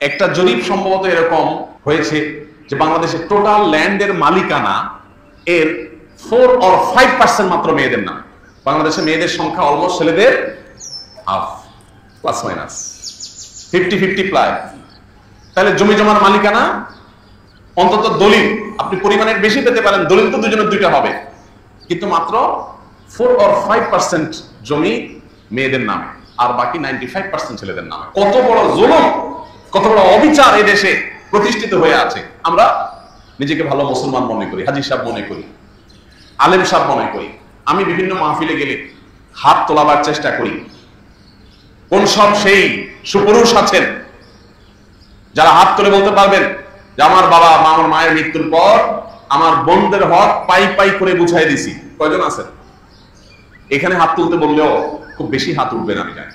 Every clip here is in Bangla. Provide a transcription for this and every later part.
একটা জরিপ সম্ভবত এরকম হয়েছে যে বাংলাদেশের টোটাল ল্যান্ডের মালিকানা এর 4 or 5% মাত্র মেয়েদের নামে। বাংলাদেশের মেয়েদের সংখ্যা অলমোস্ট ছেলেদের হাফ, প্লাস মাইনাস 50-50 প্রায়। তাহলে জমি জমার মালিকানা অন্তত দলিল আপনি পরিমাণের বেশি পেতে পারেন, দলিল তো দুজনের দুইটা হবে, কিন্তু মাত্র 4 or 5% জমি মেয়েদের নামে, আর বাকি 95% ছেলেদের নামে। কত বড় জুলুম, কত বড় অবিচার এই দেশে প্রতিষ্ঠিত হয়ে আছে। আমরা নিজেকে ভালো মুসলমান মনে করি, হাজী সাহেব মনে করি, আলেম সাহেব মনে করি। আমি বিভিন্ন মাহফিলে গেলে হাত তোলাবার চেষ্টা করি। কোন সব সেই সুপুরুষ আছেন যারা হাত তুলে বলতে পারবেন যে আমার বাবা মা, আমার মায়ের মৃত্যুর পর আমার বোনদের হক পাই পাই করে বুঝাই দিছি? কয়জন আছেন? এখানে হাত তুলতে বললেও খুব বেশি হাত উঠবে না, আমি জানি।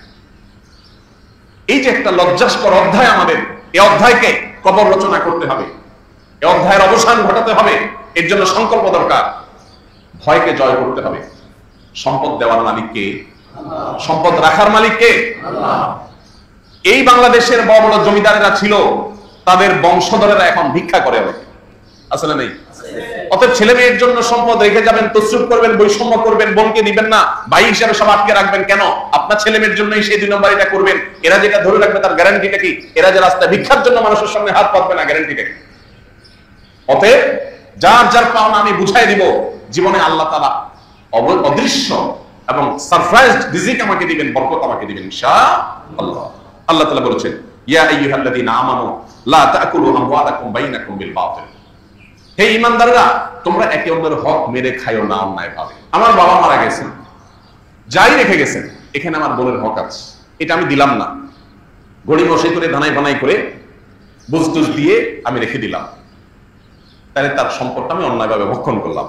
এই যে একটা লজ্জাস্কর অধ্যায় আমাদের, এই অধ্যায়কে কবর রচনা করতে হবে, এই অধ্যায়ের অবসান ঘটাতে হবে। এর জন্য সংকল্প দরকার। ভয়কে জয় করতে হবে। সম্পদ দেওয়ার মালিক কে? সম্পদ রাখার মালিক কে? এই বাংলাদেশের বড় বড় জমিদারেরা ছিল, তাদের বংশধরেরা এখন ভিক্ষা করে, আছে না নেই? অতএব ছেলে মেয়ের জন্য সম্পদ রেখে যাবেন, তসরুফ করবেন, বৈষম্য করবেন, বোনকে দিবেন না, ভাই হিসাবে সব আটকে রাখবেন কেন? আপনার ছেলে মেয়ের জন্যই সেই 2 নম্বর এটা করবেন। এরা যেটা ধরে রাখবে তার গ্যারান্টিটা কি? এরা যে রাস্তায় ভিক্ষার জন্য মানুষের সামনে হাত পাতবে না, গ্যারান্টিটা কি? অতএব যার যার পাওনা আমি বুঝাই দিব। জীবনে আল্লাহ তাআলা অদৃশ্য এবং সারপ্রাইজড রিজিক আমাকে দিবেন, বরকত আমাকে দিবেন ইনশাআল্লাহ। আল্লাহ তাআলা বলেছেন, ইয়া আইয়ুহাল্লাযীনা আমানু লা তাকুলু আমওয়ালাকুম বাইনাকুম বিল বাতিল। হে ঈমানদাররা, তোমরা একে অন্যের হক মেরে খাইও না অন্যায়ভাবে। আমার বাবা মারা গেছেন, যাই রেখে গেছেন, এখানে আমার বোনের হক আছে, এটা আমি দিলাম না। গড়ি মশাই করে ধানাই বানাই করে বুঝতুজ দিয়ে আমি রেখে দিলাম, তাহলে তার সম্পদটা আমি অন্যায়ভাবে ভক্ষণ করলাম।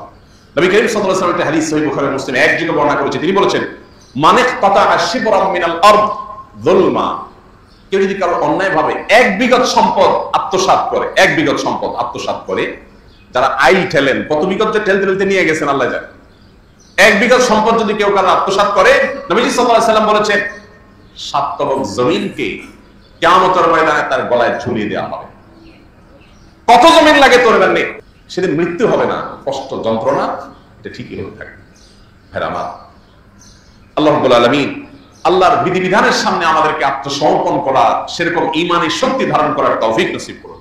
নবী করিম সাল্লাল্লাহু আলাইহি ওয়াসাল্লাম একটা হাদিস সহিহ বুখারী মুসলিম এক জায়গায় বর্ণনা করেছে। তিনি বলেছেন, মানিক কাতা আশিবরাম মিনাল আরদ যুলমা, কেউ যদি কারো অন্যায়ভাবে 1 বিঘত সম্পদ আত্মসাৎ করে, 1 বিঘত সম্পদ আত্মসাৎ করে, যারা আইল ঠেলেন, কত বিঘত যে ঠেলতে নিয়ে গেছেন আল্লাহ জানে। 1 বিঘত সম্পদ যদি কেউ কারো আত্মসাৎ করে, নবীজি সাল্লাল্লাহু আলাইহি ওয়াসাল্লাম বলেছেন 7 তরফ জমিনকে কিয়ামতের ময়দানে তার গলায় ঝুলিয়ে দেওয়া হবে। কত জমিন লাগে তোর জানে? সেদিন মৃত্যু হবে না, কষ্ট যন্ত্রণা এটা ঠিকই হতে থাকে। ভাইরা আমার, আল্লাহ রাব্বুল আলামিন আল্লাহর বিধিবিধানের সামনে আমাদেরকে আত্মসমর্পণ করা, সেরকম ঈমানের শক্তি ধারণ করার তৌফিক নসিব করুন।